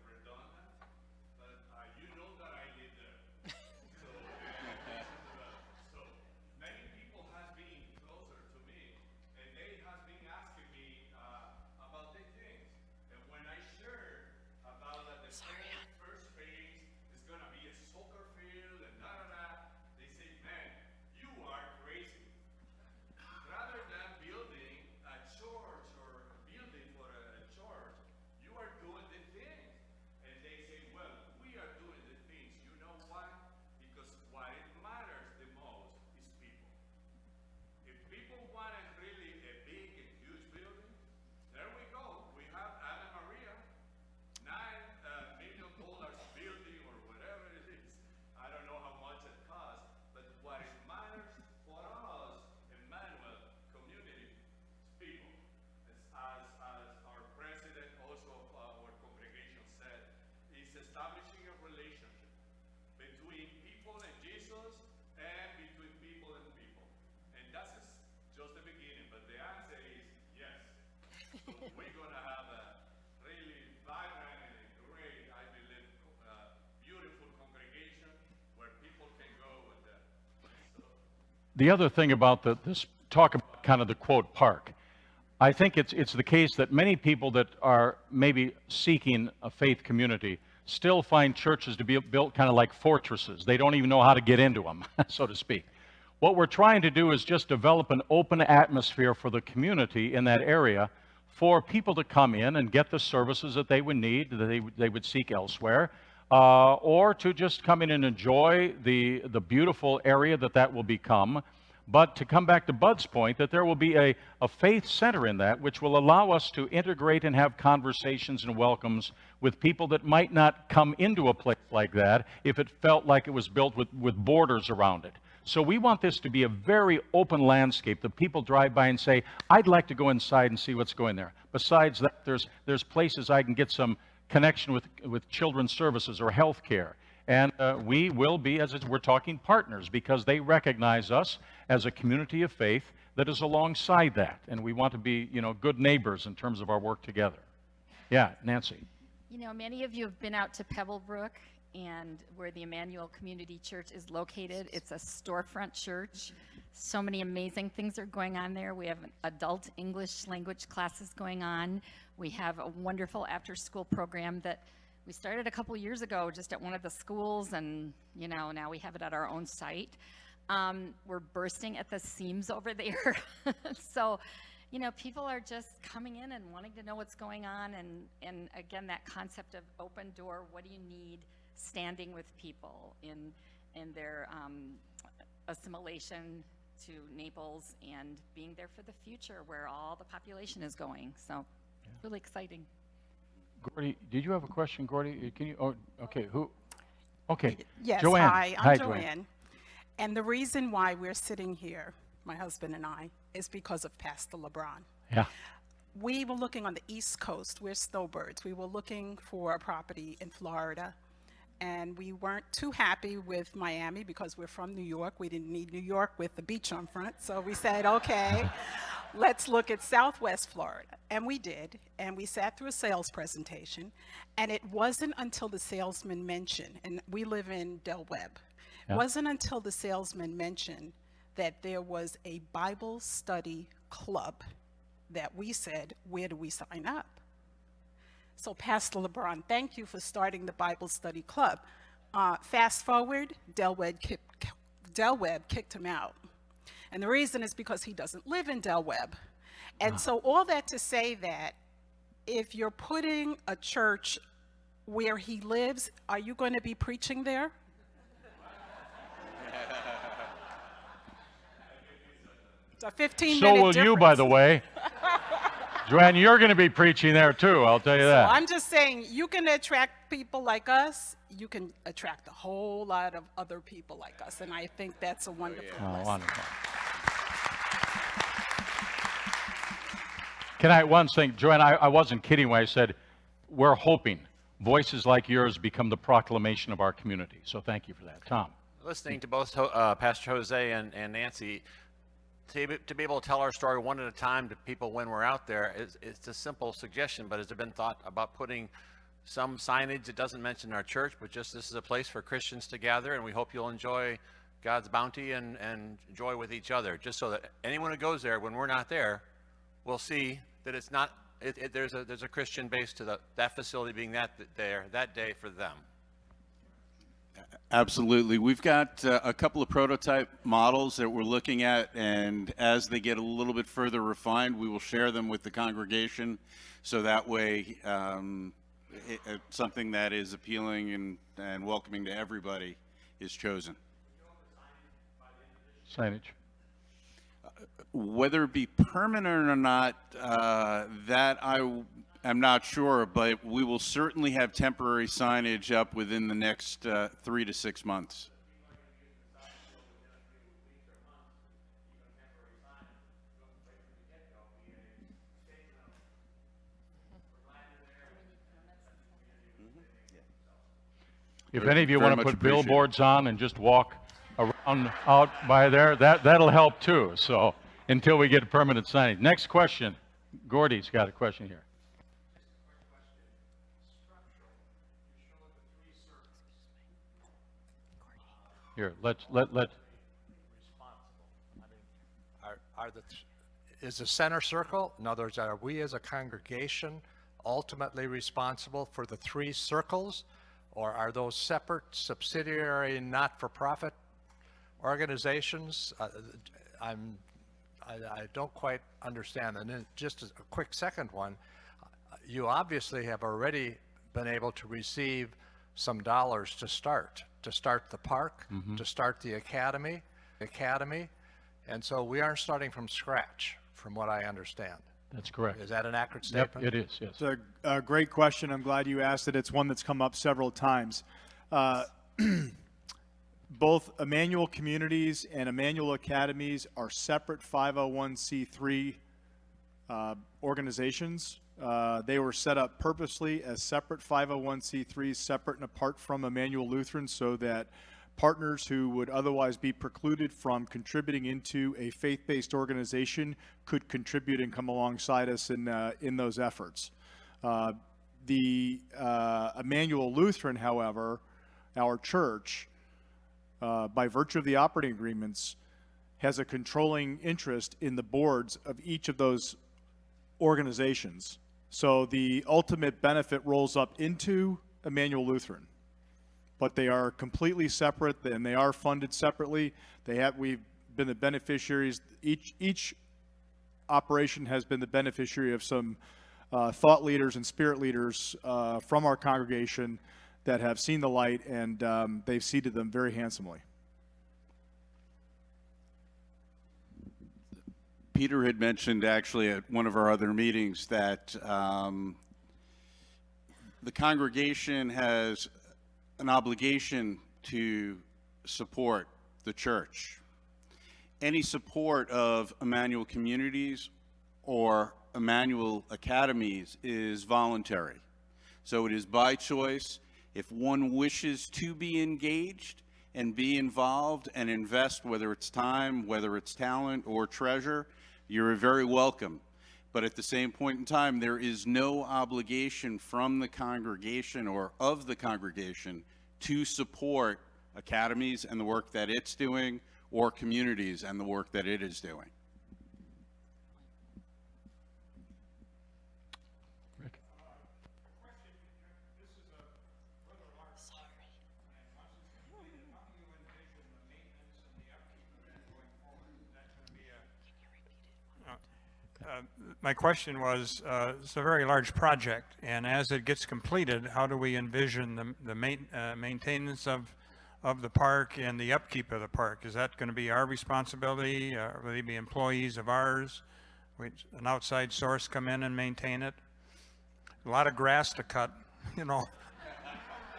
the other thing about this talk about kind of the quote park, I think it's the case that many people that are maybe seeking a faith community still find churches to be built kind of like fortresses. They don't even know how to get into them, so to speak. What we're trying to do is just develop an open atmosphere for the community in that area for people to come in and get the services that they would need, that they would seek elsewhere, or to just come in and enjoy the beautiful area that will become. But to come back to Bud's point, that there will be a faith center in that, which will allow us to integrate and have conversations and welcomes with people that might not come into a place like that if it felt like it was built with borders around it. So we want this to be a very open landscape that people drive by and say, I'd like to go inside and see what's going there. Besides that, there's places I can get some connection with children's services or health care. And we will be, we're talking partners, because they recognize us as a community of faith that is alongside that. And we want to be, good neighbors in terms of our work together. Yeah, Nancy. Many of you have been out to Pebblebrook, and where the Emmanuel Community Church is located. It's a storefront church. So many amazing things are going on there. We have adult English language classes going on. We have a wonderful after-school program that we started a couple years ago just at one of the schools, and now we have it at our own site. We're bursting at the seams over there. So, people are just coming in and wanting to know what's going on, and again, that concept of open door, what do you need, standing with people in their assimilation to Naples and being there for the future where all the population is going. So, really exciting. Gordy, did you have a question, Gordy? Can you? Oh, okay. Who? Okay. Yes. Joanne. Hi, I'm Joanne. Joanne. And the reason why we're sitting here, my husband and I, is because of Pastor LeBron. Yeah. We were looking on the East Coast. We're snowbirds. We were looking for a property in Florida, and we weren't too happy with Miami because we're from New York. We didn't need New York with the beach on front, so we said, okay, let's look at Southwest Florida. And we did, and we sat through a sales presentation, and it wasn't until the salesman mentioned, and we live in Del Webb, it wasn't until the salesman mentioned that there was a Bible study club that we said, where do we sign up? So Pastor LeBron, thank you for starting the Bible study club. Fast forward, Del Webb kicked him out. And the reason is because he doesn't live in Del Webb. And so all that to say that if you're putting a church where he lives, are you going to be preaching there? It's a 15-minute So will difference. you, by the way. Joanne, you're going to be preaching there too, I'll tell you that. I'm just saying, you can attract people like us, you can attract a whole lot of other people like us, and I think that's a wonderful blessing. Wonderful. Can I, one thing, Joanne, I wasn't kidding when I said we're hoping voices like yours become the proclamation of our community. So thank you for that. Tom. Listening to both Pastor Jose and Nancy, to be able to tell our story one at a time to people when we're out there, it's a simple suggestion, but has there been thought about putting some signage that doesn't mention our church, but just this is a place for Christians to gather, and we hope you'll enjoy God's bounty and joy with each other, just so that anyone who goes there when we're not there will see that it's not, there's a Christian base to that facility being that day for them. Absolutely. We've got a couple of prototype models that we're looking at, and as they get a little bit further refined, we will share them with the congregation, so that way something that is appealing and welcoming to everybody is chosen. Signage. Whether it be permanent or not, that I'm not sure, but we will certainly have temporary signage up within the next 3 to 6 months. If any of you want to put billboards on and just walk around out by there, that'll help too. So until we get permanent signage. Next question. Gordy's got a question here. Here, let is the center circle, in other words, are we as a congregation ultimately responsible for the 3 circles, or are those separate subsidiary not-for-profit organizations? I don't quite understand. And then just a quick second one, you obviously have already been able to receive some dollars to start the park, to start the academy, and so we aren't starting from scratch, from what I understand. That's correct. Is that an accurate statement? Yep, it is, yes. It's a great question. I'm glad you asked it. It's one that's come up several times. Both Emmanuel Communities and Emmanuel Academies are separate 501c3 organizations. They were set up purposely as separate 501c3s, separate and apart from Emmanuel Lutheran, so that partners who would otherwise be precluded from contributing into a faith-based organization could contribute and come alongside us in those efforts. The Emmanuel Lutheran, however, our church, by virtue of the operating agreements, has a controlling interest in the boards of each of those organizations. So the ultimate benefit rolls up into Emmanuel Lutheran, but they are completely separate and they are funded separately. We've been the beneficiaries. Each operation has been the beneficiary of some thought leaders and spirit leaders from our congregation that have seen the light, and they've seeded them very handsomely. Peter had mentioned actually at one of our other meetings that the congregation has an obligation to support the church. Any support of Emmanuel Communities or Emmanuel Academies is voluntary. So it is by choice. If one wishes to be engaged and be involved and invest, whether it's time, whether it's talent or treasure, you're very welcome. But at the same point in time, there is no obligation from the congregation or of the congregation to support academies and the work that it's doing, or communities and the work that it is doing. Rick? My question was, it's a very large project, and as it gets completed, how do we envision the maintenance of the park and the upkeep of the park? Is that going to be our responsibility? Will they be employees of ours? Will an outside source come in and maintain it? A lot of grass to cut, you know.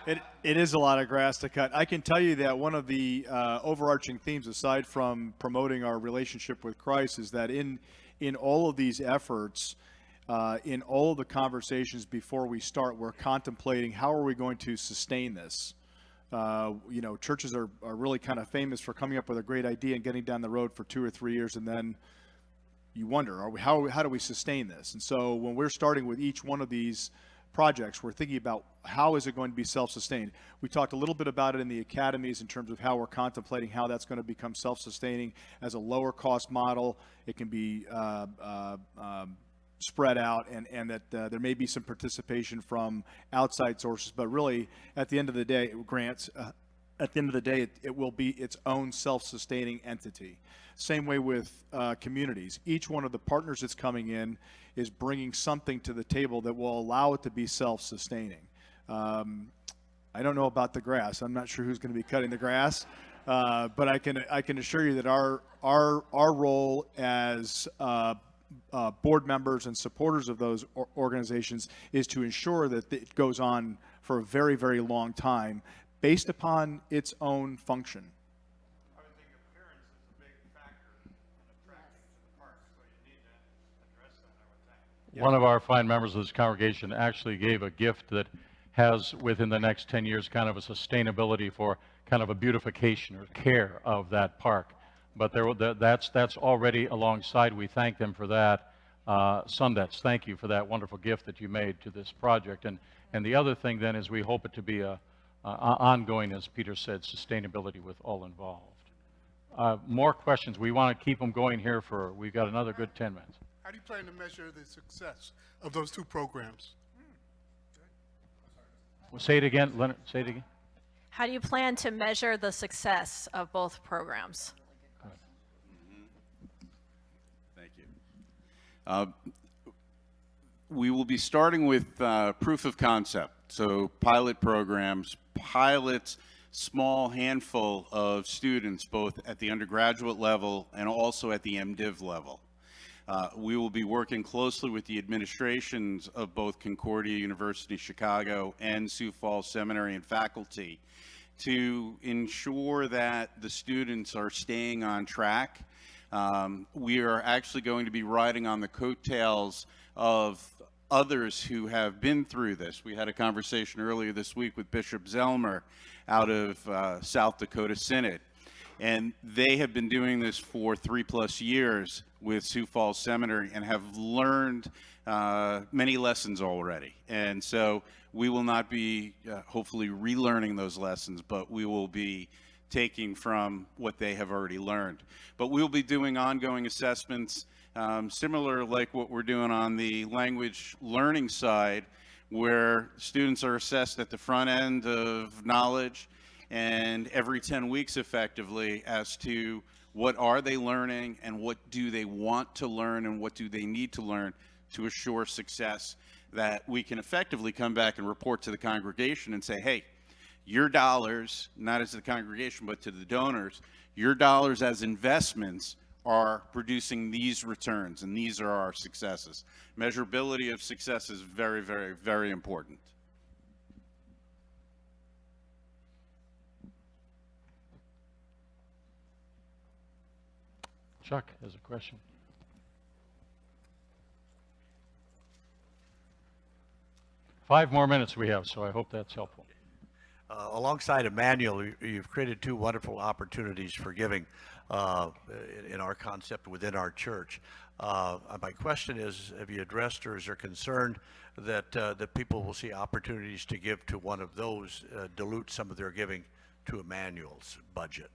It is a lot of grass to cut. I can tell you that one of the overarching themes, aside from promoting our relationship with Christ, is that in all of these efforts, in all of the conversations before we start, we're contemplating how are we going to sustain this. You know, churches are really kind of famous for coming up with a great idea and getting down the road for 2 or 3 years, and then you wonder, how do we sustain this? And so when we're starting with each one of these projects, we're thinking about how is it going to be self-sustained. We talked a little bit about it in the academies in terms of how we're contemplating how that's going to become self-sustaining as a lower cost model. It can be spread out, and that there may be some participation from outside sources, but really at the end of the day, grants, at the end of the day, it will be its own self-sustaining entity. Same way with communities. Each one of the partners that's coming in is bringing something to the table that will allow it to be self-sustaining. I don't know about the grass. I'm not sure who's going to be cutting the grass, but I can assure you that our role as board members and supporters of those organizations is to ensure that it goes on for a very, very long time based upon its own function. I would think appearance is a big factor in attracting to the park, so you need to address that, I would think. One of our fine members of this congregation actually gave a gift that has, within the next 10 years, kind of a sustainability for kind of a beautification or care of that park. But that's already alongside. We thank them for that. Sundance, thank you for that wonderful gift that you made to this project. And the other thing then is we hope it to be ongoing, as Peter said, sustainability with all involved. more questions. We want to keep them going here for, we've got another good 10 minutes. How do you plan to measure the success of those two programs? Well, say it again, Leonard, say it again. How do you plan to measure the success of both programs? Thank you. We will be starting with proof of concept. So pilot programs, pilots, small handful of students, both at the undergraduate level and also at the MDiv level. We will be working closely with the administrations of both Concordia University Chicago and Sioux Falls Seminary and faculty to ensure that the students are staying on track. We are actually going to be riding on the coattails of others who have been through this. We had a conversation earlier this week with Bishop Zellmer out of South Dakota Synod. And they have been doing this for 3+ years with Sioux Falls Seminary and have learned many lessons already. And so we will not be hopefully relearning those lessons, but we will be taking from what they have already learned. But we'll be doing ongoing assessments, similar like what we're doing on the language learning side, where students are assessed at the front end of knowledge and every 10 weeks effectively as to what are they learning and what do they want to learn and what do they need to learn to assure success, that we can effectively come back and report to the congregation and say, hey, your dollars, not as the congregation but to the donors, your dollars as investments are producing these returns and these are our successes. Measurability of success is very, very, very important. Chuck has a question. Five more minutes we have, so I hope that's helpful. Alongside Emmanuel, you've created two wonderful opportunities for giving in our concept within our church. My question is, have you addressed or is there concern that that people will see opportunities to give to one of those dilute some of their giving to Emmanuel's budget?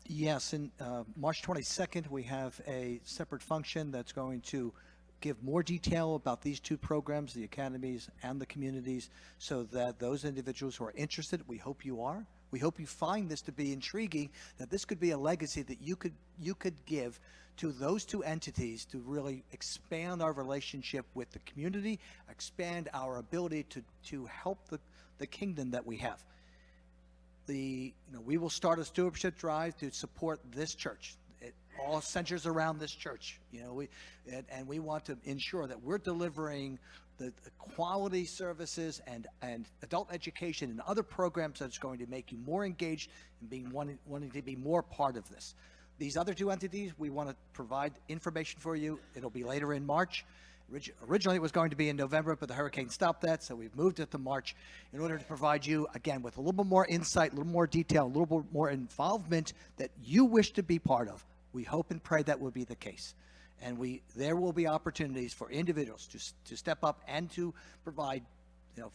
Yes, and March 22nd, we have a separate function that's going to give more detail about these two programs, the academies and the communities, so that those individuals who are interested, we hope you are, we hope you find this to be intriguing, that this could be a legacy that you could give to those two entities to really expand our relationship with the community, expand our ability to help the kingdom that we have. We will start a stewardship drive to support this church. It all centers around this church. And we want to ensure that we're delivering the quality services and adult education and other programs that's going to make you more engaged and wanting to be more part of this. These other two entities, we want to provide information for you. It'll be later in March. Originally, it was going to be in November, but the hurricane stopped that, so we've moved it to March in order to provide you, again, with a little bit more insight, a little more detail, a little bit more involvement that you wish to be part of. We hope and pray that will be the case. And there will be opportunities for individuals to step up and to provide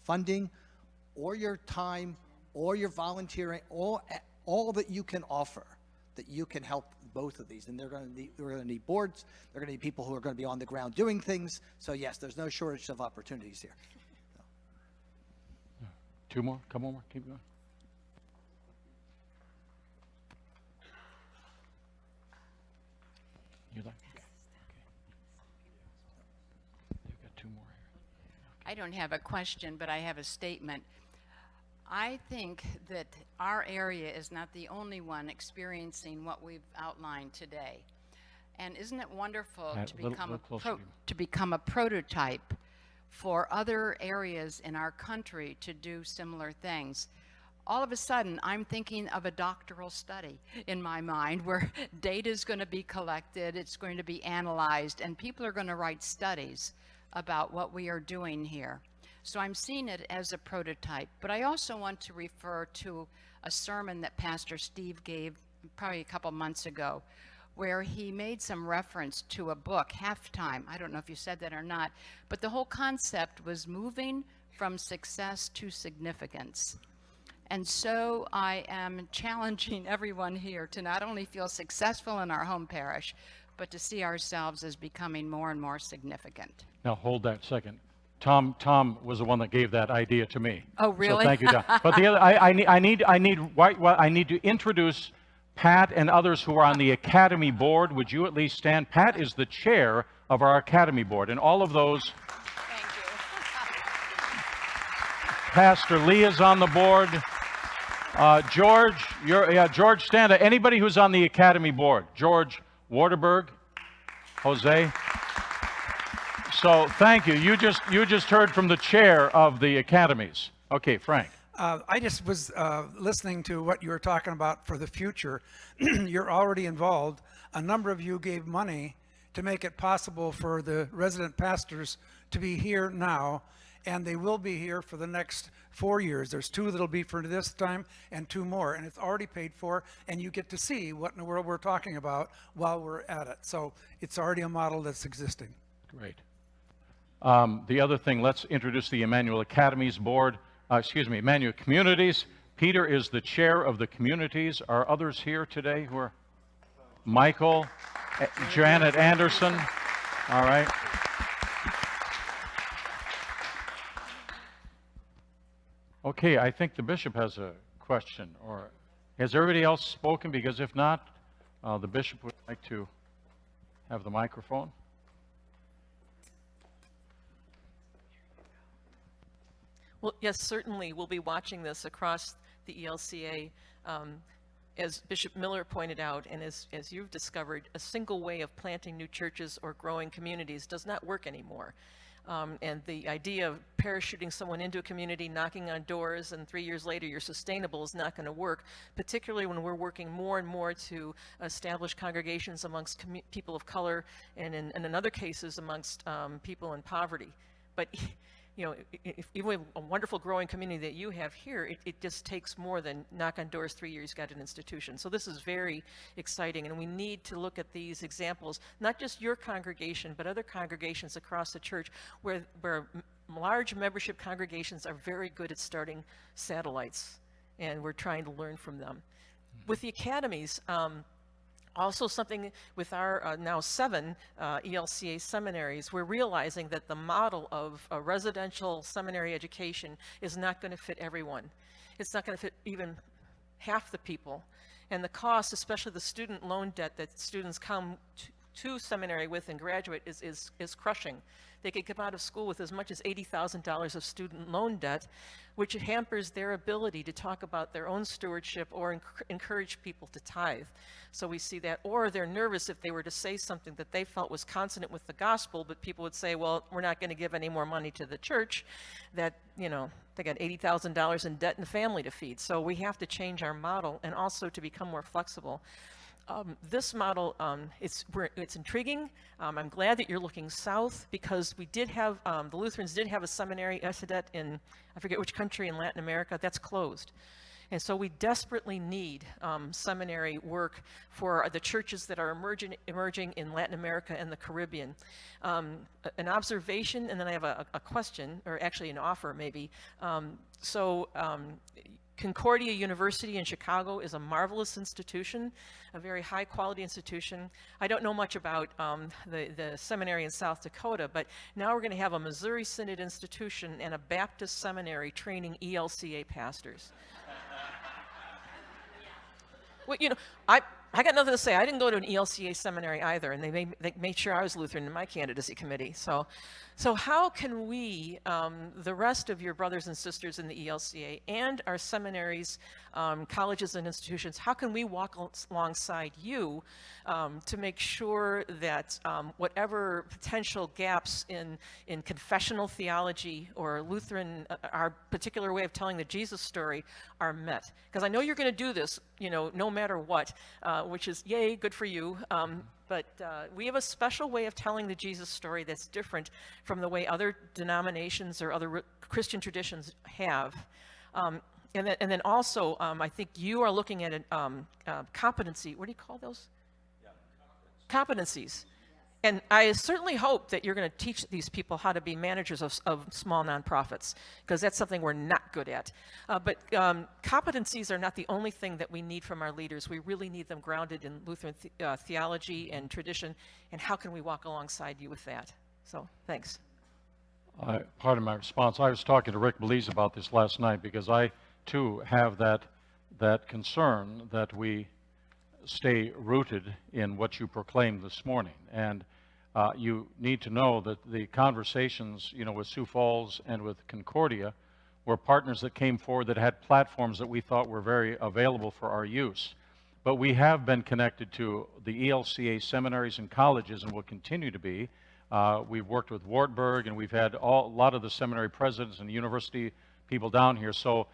funding or your time or your volunteering, all that you can offer, that you can help both of these. And we're going to need boards. They're going to need people who are going to be on the ground doing things. So yes, there's no shortage of opportunities here. Two more, couple more, keep going. You like? Okay. You've got two more here. I don't have a question, but I have a statement. I think that our area is not the only one experiencing what we've outlined today. And isn't it wonderful to become a prototype for other areas in our country to do similar things? All of a sudden, I'm thinking of a doctoral study in my mind where data is going to be collected, it's going to be analyzed, and people are going to write studies about what we are doing here. So I'm seeing it as a prototype, but I also want to refer to a sermon that Pastor Steve gave probably a couple months ago, where he made some reference to a book, Halftime. I don't know if you said that or not, but the whole concept was moving from success to significance. And so I am challenging everyone here to not only feel successful in our home parish, but to see ourselves as becoming more and more significant. Now hold that second. Tom was the one that gave that idea to me. Oh, really? So thank you, Tom. But the other, I need to introduce Pat and others who are on the Academy board. Would you at least stand? Pat is the chair of our Academy board, and all of those. Thank you. Pastor Lee is on the board. George, George, stand up. Anybody who's on the Academy board. George Waterberg, Jose. So thank you. You just heard from the chair of the Academies. Okay, Frank. I just was listening to what you were talking about for the future. You're already involved. A number of you gave money to make it possible for the resident pastors to be here now, and they will be here for the next 4 years. There's 2 that'll be for this time and 2 more, and it's already paid for, and you get to see what in the world we're talking about while we're at it. So it's already a model that's existing. Great. The other thing, let's introduce the Emmanuel Academies board. Emmanuel Communities. Peter is the chair of the communities. Are others here today who are? Michael, Janet Anderson. All right. Okay, I think the bishop has a question. Or has everybody else spoken? Because if not, the bishop would like to have the microphone. Well, yes, certainly we'll be watching this across the ELCA. As Bishop Miller pointed out, and as you've discovered, a single way of planting new churches or growing communities does not work anymore. And the idea of parachuting someone into a community, knocking on doors, and 3 years later you're sustainable is not going to work, particularly when we're working more and more to establish congregations amongst people of color and in other cases amongst people in poverty. But you know, if even with a wonderful growing community that you have here, it just takes more than knock on doors, 3 years, got an institution. So this is very exciting, and we need to look at these examples, not just your congregation, but other congregations across the church where large membership congregations are very good at starting satellites, and we're trying to learn from them. With the academies, also something with our now 7 ELCA seminaries, we're realizing that the model of a residential seminary education is not going to fit everyone. It's not going to fit even half the people. And the cost, especially the student loan debt that students come to seminary with and graduate is crushing. They could come out of school with as much as $80,000 of student loan debt, which hampers their ability to talk about their own stewardship or encourage people to tithe. So we see that. Or they're nervous if they were to say something that they felt was consonant with the gospel, but people would say, well, we're not going to give any more money to the church, that, you know, they got $80,000 in debt and a family to feed. So we have to change our model and also to become more flexible. This model, it's intriguing. I'm glad that you're looking south, because we did have, the Lutherans did have a seminary, Esadet, in, I forget which country in Latin America, that's closed. And so we desperately need seminary work for the churches that are emerging in Latin America and the Caribbean. An observation, and then I have a question, or actually an offer maybe. Concordia University in Chicago is a marvelous institution, a very high quality institution. I don't know much about the seminary in South Dakota, but now we're going to have a Missouri Synod institution and a Baptist seminary training ELCA pastors. Well, you know, I got nothing to say. I didn't go to an ELCA seminary either, and they made sure I was Lutheran in my candidacy committee. So how can we, the rest of your brothers and sisters in the ELCA and our seminaries, colleges and institutions, how can we walk alongside you to make sure that whatever potential gaps in confessional theology or Lutheran, our particular way of telling the Jesus story are met? Because I know you're going to do this, you know, no matter what, which is, yay, good for you. But we have a special way of telling the Jesus story that's different from the way other denominations or other Christian traditions have. And then also, I think you are looking at a competency. What do you call those? Yeah, competencies. And I certainly hope that you're going to teach these people how to be managers of small nonprofits, because that's something we're not good at. But competencies are not the only thing that we need from our leaders. We really need them grounded in Lutheran theology and tradition, and how can we walk alongside you with that? So, thanks. Part of my response, I was talking to Rick Belize about this last night, because I, too, have that concern that we stay rooted in what you proclaimed this morning. And you need to know that the conversations, with Sioux Falls and with Concordia were partners that came forward that had platforms that we thought were very available for our use. But we have been connected to the ELCA seminaries and colleges, and will continue to be. We've worked with Wartburg, and we've had a lot of the seminary presidents and university people down here. So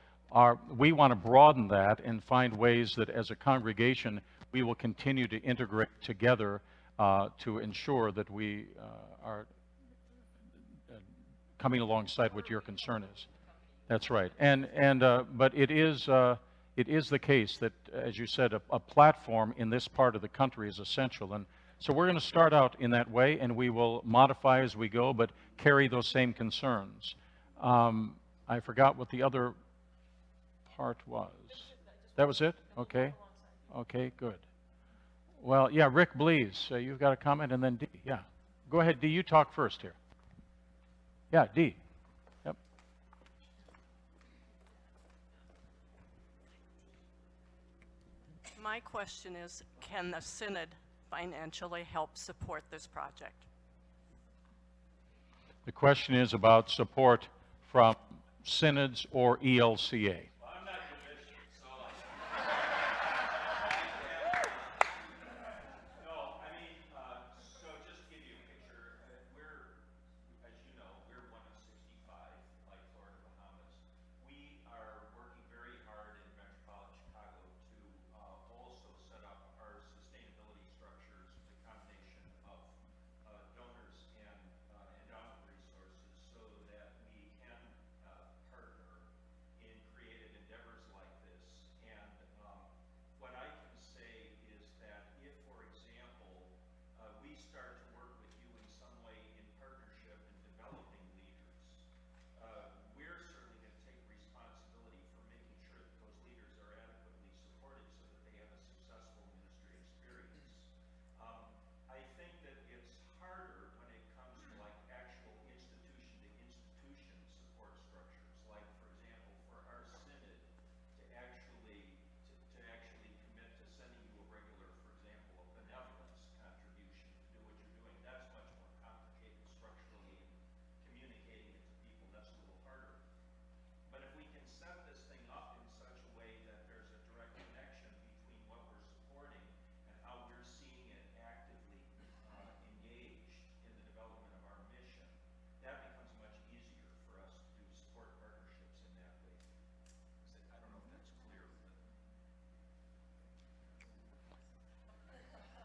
we want to broaden that and find ways that as a congregation we will continue to integrate together to ensure that we are coming alongside what your concern is. That's right. But it is the case that, as you said, a platform in this part of the country is essential. And so we're going to start out in that way, and we will modify as we go, but carry those same concerns. I forgot what the other part was. That was it? Okay. Okay, good. Well, yeah, Rick Belize, you've got a comment, and then Dee. Yeah. Go ahead, Dee, you talk first here. Yeah, Dee. Yep. My question is, can the Synod financially help support this project? The question is about support from synods or ELCA.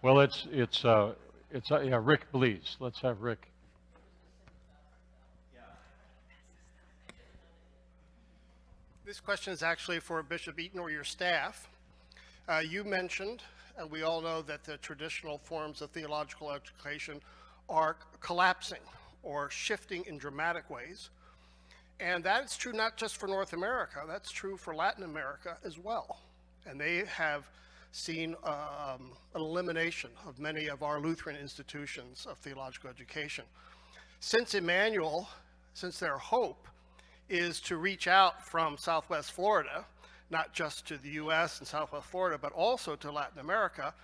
Well, yeah, Rick Belize. Let's have Rick. This question is actually for Bishop Eaton or your staff. You mentioned, and we all know, that the traditional forms of theological education are collapsing or shifting in dramatic ways. And that is true not just for North America, that's true for Latin America as well. And they have seen an elimination of many of our Lutheran institutions of theological education. Since Emmanuel, since their hope is to reach out from Southwest Florida, not just to the US and Southwest Florida, but also to Latin America,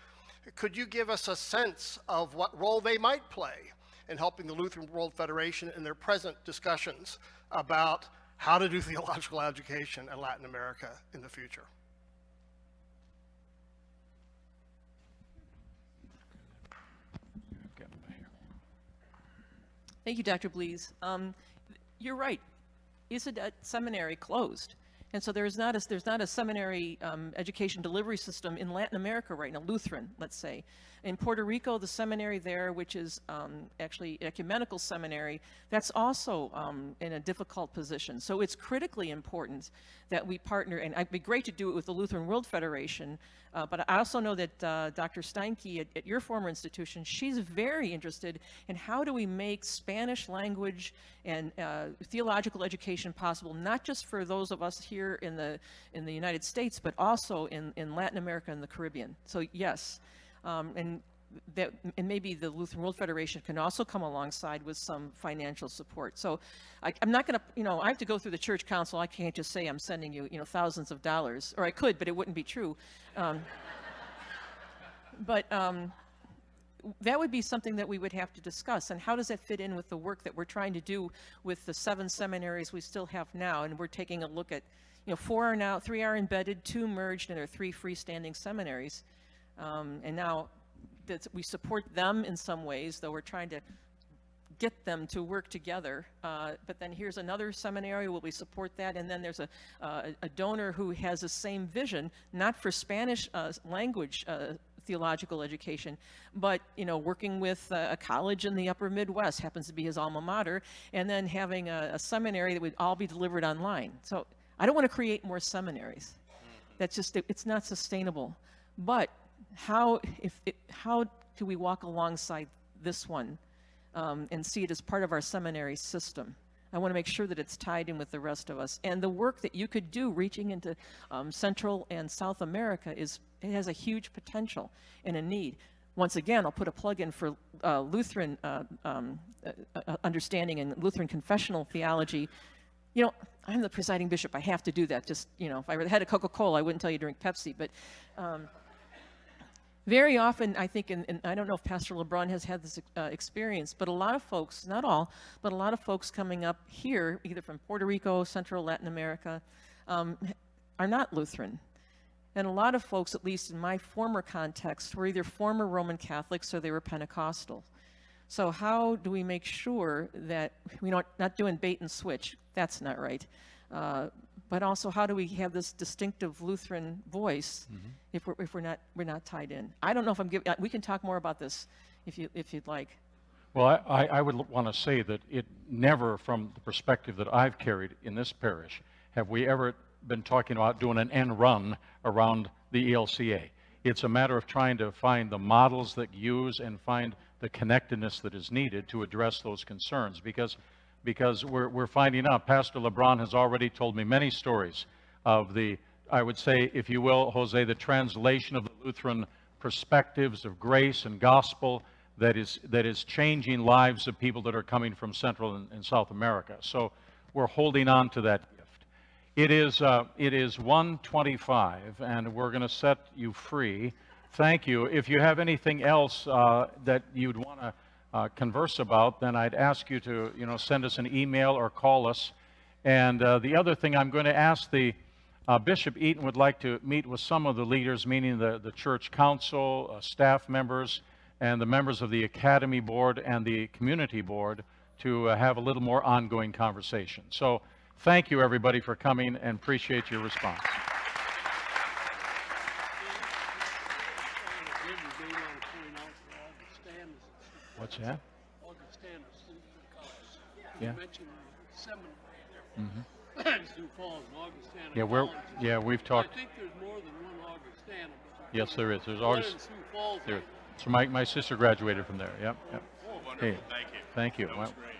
could you give us a sense of what role they might play in helping the Lutheran World Federation in their present discussions about how to do theological education in Latin America in the future? Thank you, Dr. Belize. You're right. Isodet Seminary closed. And so there's not a seminary education delivery system in Latin America right now, Lutheran, let's say. In Puerto Rico, the seminary there, which is actually ecumenical seminary, that's also in a difficult position. So it's critically important that we partner, and it'd be great to do it with the Lutheran World Federation, but I also know that Dr. Steinke at your former institution, she's very interested in how do we make Spanish language and theological education possible, not just for those of us here in the United States, but also in Latin America and the Caribbean. So yes. And maybe the Lutheran World Federation can also come alongside with some financial support. So I'm not going to, I have to go through the church council. I can't just say I'm sending you, thousands of dollars, or I could, but it wouldn't be true. But that would be something that we would have to discuss. And how does that fit in with the work that we're trying to do with the 7 seminaries we still have now? And we're taking a look at, 4 are now, 3 are embedded, 2 merged, and there are 3 freestanding seminaries. And now that we support them in some ways, though we're trying to get them to work together. But then here's another seminary where we support that. And then there's a donor who has the same vision, not for Spanish language theological education, but working with a college in the upper Midwest, happens to be his alma mater, and then having a seminary that would all be delivered online. So I don't want to create more seminaries. That's just, it's not sustainable. But how do we walk alongside this one and see it as part of our seminary system? I want to make sure that it's tied in with the rest of us. And the work that you could do reaching into Central and South America it has a huge potential and a need. Once again, I'll put a plug in for Lutheran understanding and Lutheran confessional theology. I'm the presiding bishop. I have to do that. Just, if I had a Coca-Cola, I wouldn't tell you to drink Pepsi. But very often, I think, and I don't know if Pastor LeBron has had this experience, but a lot of folks, not all, but a lot of folks coming up here, either from Puerto Rico, Central Latin America, are not Lutheran. And a lot of folks, at least in my former context, were either former Roman Catholics or they were Pentecostal. So how do we make sure that we're not doing bait and switch? That's not right. But also, how do we have this distinctive Lutheran voice if we're not tied in? I don't know if I'm giving. We can talk more about this if you'd like. Well, I would want to say that it never, from the perspective that I've carried in this parish, have we ever been talking about doing an end run around the ELCA. It's a matter of trying to find the models that use and find the connectedness that is needed to address those concerns, because we're finding out, Pastor LeBron has already told me many stories of the, I would say, if you will, Jose, the translation of the Lutheran perspectives of grace and gospel that is changing lives of people that are coming from Central and South America. So we're holding on to that gift. It is 1:25, and we're going to set you free. Thank you. If you have anything else that you'd want to converse about, then I'd ask you to, send us an email or call us. And the other thing, I'm going to ask Bishop Eaton would like to meet with some of the leaders, meaning the church council, staff members, and the members of the Academy Board and the Community Board to have a little more ongoing conversation. So thank you, everybody, for coming, and appreciate your response. What's that? Yeah. Yeah, we've talked. I think there's more than one Augustana. Yes, there is. There's August. So my sister graduated from there. Yep. Oh, wonderful. Hey, Thank you. Thank you. That was great.